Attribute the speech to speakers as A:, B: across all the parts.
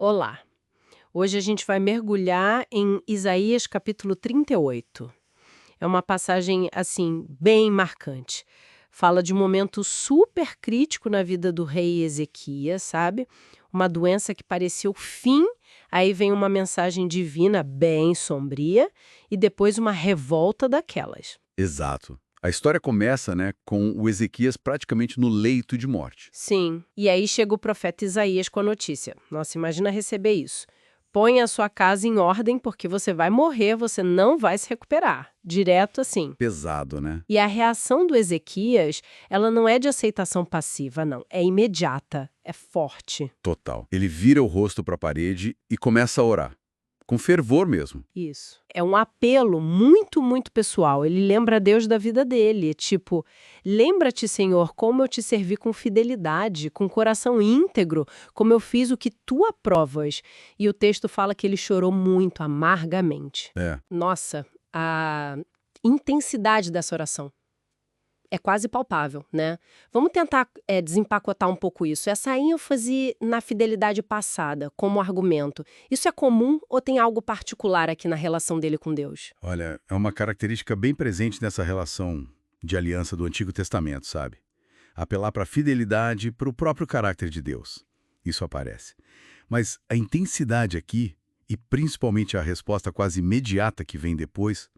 A: Olá! Hoje a gente vai mergulhar em Isaías capítulo 38. É uma passagem, assim, bem marcante. Fala de um momento super crítico na vida do rei Ezequias, sabe? Uma doença que parecia o fim, aí vem uma mensagem divina bem sombria e depois uma revolta daquelas.
B: Exato. A história começa, né, com o Ezequias praticamente no leito de morte.
A: Sim, e aí chega o profeta Isaías com a notícia. Nossa, imagina receber isso. Põe a sua casa em ordem porque você vai morrer, você não vai se recuperar. Direto assim.
B: Pesado, né?
A: E a reação do Ezequias, ela não é de aceitação passiva, não. É imediata, é forte.
B: Total. Ele vira o rosto para a parede e começa a orar. Com fervor mesmo.
A: Isso. É um apelo muito, muito pessoal. Ele lembra a Deus da vida dele. Tipo, lembra-te, Senhor, como eu te servi com fidelidade, com coração íntegro, como eu fiz o que tu aprovas. E o texto fala que ele chorou muito, amargamente.
B: É.
A: Nossa, a intensidade dessa oração é quase palpável, né? Vamos tentar desempacotar um pouco isso. Essa ênfase na fidelidade passada, como argumento, isso é comum ou tem algo particular aqui na relação dele com Deus?
B: Olha, é uma característica bem presente nessa relação de aliança do Antigo Testamento, sabe? Apelar para a fidelidade, para o próprio caráter de Deus. Isso aparece. Mas a intensidade aqui, e principalmente a resposta quase imediata que vem depois,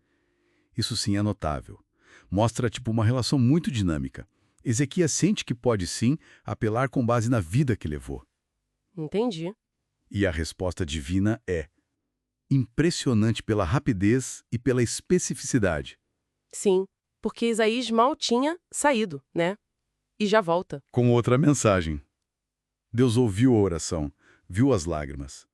B: isso sim é notável. Mostra, tipo, uma relação muito dinâmica. Ezequias sente que pode sim apelar com base na vida que levou.
A: Entendi.
B: E a resposta divina é impressionante pela rapidez e pela especificidade.
A: Sim, porque Isaías mal tinha saído, né? E já volta.
B: Com outra mensagem. Deus ouviu a oração, viu as lágrimas.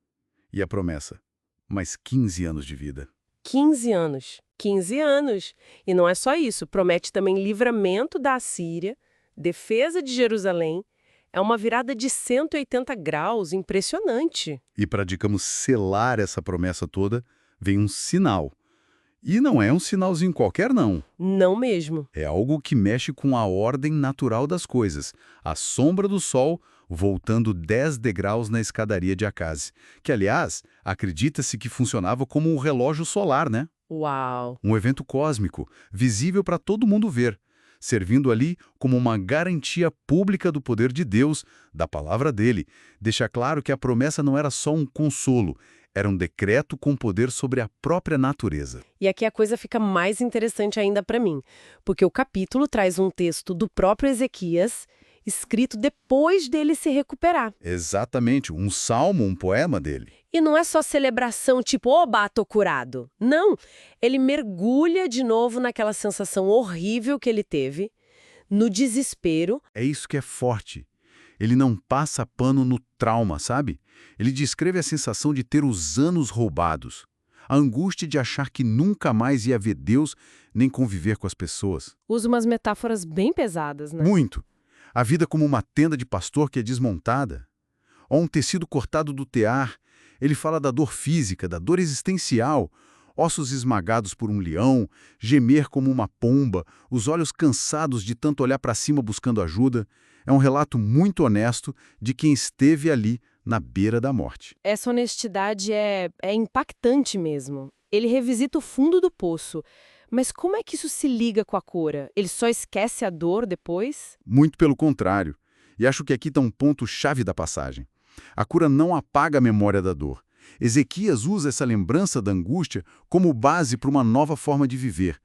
B: E a promessa, mais 15 anos de vida.
A: 15 anos. 15 anos. E não é só isso, promete também livramento da Assíria, defesa de Jerusalém. É uma virada de 180 graus, impressionante.
B: E para, digamos, selar essa promessa toda, vem um sinal. E não é um sinalzinho qualquer, não.
A: Não mesmo.
B: É algo que mexe com a ordem natural das coisas. A sombra do sol voltando 10 degraus na escadaria de Acase, que, aliás, acredita-se que funcionava como um relógio solar, né?
A: Uau!
B: Um evento cósmico, visível para todo mundo ver, servindo ali como uma garantia pública do poder de Deus, da palavra dele. Deixa claro que a promessa não era só um consolo, era um decreto com poder sobre a própria natureza.
A: E aqui a coisa fica mais interessante ainda para mim, porque o capítulo traz um texto do próprio Ezequias, escrito depois dele se recuperar.
B: Exatamente, um salmo, um poema dele.
A: E não é só celebração tipo, oba, tô curado. Não, ele mergulha de novo naquela sensação horrível que ele teve, no desespero.
B: É isso que é forte. Ele não passa pano no trauma, sabe? Ele descreve a sensação de ter os anos roubados. A angústia de achar que nunca mais ia ver Deus nem conviver com as pessoas.
A: Usa umas metáforas bem pesadas, né?
B: Muito. A vida como uma tenda de pastor que é desmontada. Ou um tecido cortado do tear. Ele fala da dor física, da dor existencial. Ossos esmagados por um leão, gemer como uma pomba, os olhos cansados de tanto olhar para cima buscando ajuda. É um relato muito honesto de quem esteve ali na beira da morte.
A: Essa honestidade é impactante mesmo. Ele revisita o fundo do poço. Mas como é que isso se liga com a cura? Ele só esquece a dor depois?
B: Muito pelo contrário. E acho que aqui está um ponto-chave da passagem. A cura não apaga a memória da dor. Ezequias usa essa lembrança da angústia como base para uma nova forma de viver.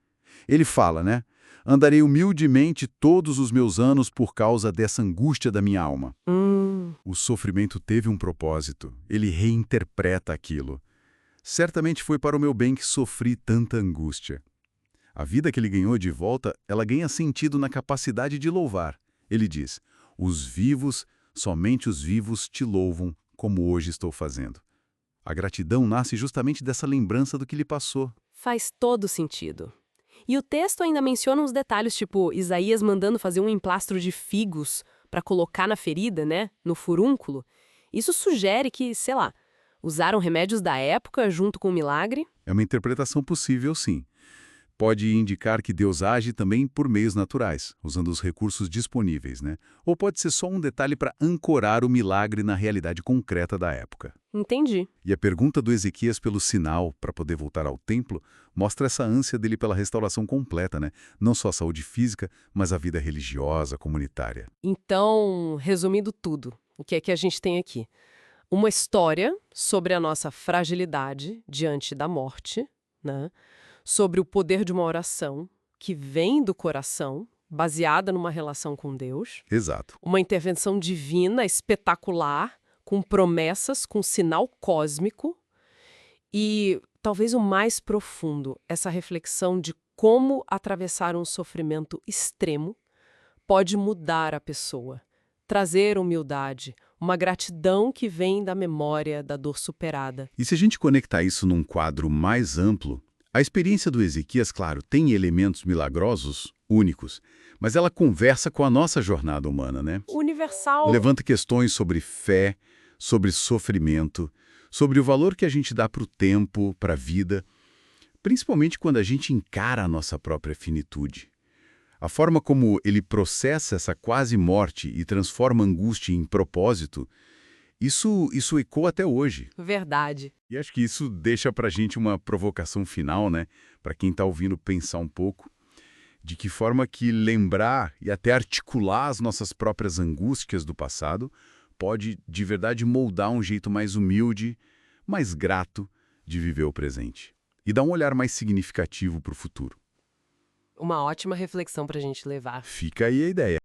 B: Ele fala, né? Andarei humildemente todos os meus anos por causa dessa angústia da minha alma. O sofrimento teve um propósito. Ele reinterpreta aquilo. Certamente foi para o meu bem que sofri tanta angústia. A vida que ele ganhou de volta, ela ganha sentido na capacidade de louvar. Ele diz, os vivos, somente os vivos te louvam, como hoje estou fazendo. A gratidão nasce justamente dessa lembrança do que lhe passou.
A: Faz todo sentido. E o texto ainda menciona uns detalhes, tipo Isaías mandando fazer um emplastro de figos para colocar na ferida, né, no furúnculo. Isso sugere que, sei lá, usaram remédios da época junto com o milagre?
B: É uma interpretação possível, sim. pode indicar que Deus age também por meios naturais, usando os recursos disponíveis, né? Ou pode ser só um detalhe para ancorar o milagre na realidade concreta da época.
A: Entendi.
B: E a pergunta do Ezequias pelo sinal para poder voltar ao templo mostra essa ânsia dele pela restauração completa, né? Não só a saúde física, mas a vida religiosa, comunitária.
A: Então, resumindo tudo, o que é que a gente tem aqui? Uma história sobre a nossa fragilidade diante da morte, né? Sobre o poder de uma oração que vem do coração, baseada numa relação com Deus.
B: Exato.
A: Uma intervenção divina espetacular, com promessas, com sinal cósmico. E talvez o mais profundo, essa reflexão de como atravessar um sofrimento extremo pode mudar a pessoa, trazer humildade, uma gratidão que vem da memória da dor superada.
B: E se a gente conectar isso num quadro mais amplo, a experiência do Ezequias, claro, tem elementos milagrosos, únicos, mas ela conversa com a nossa jornada humana, né?
A: Universal.
B: Levanta questões sobre fé, sobre sofrimento, sobre o valor que a gente dá para o tempo, para a vida, principalmente quando a gente encara a nossa própria finitude. A forma como ele processa essa quase morte e transforma a angústia em propósito, isso ecoa até hoje.
A: Verdade.
B: E acho que isso deixa para a gente uma provocação final, né? Para quem está ouvindo pensar um pouco, de que forma que lembrar e até articular as nossas próprias angústias do passado pode, de verdade, moldar um jeito mais humilde, mais grato de viver o presente. E dar um olhar mais significativo para o futuro.
A: Uma ótima reflexão para a gente levar.
B: Fica aí a ideia.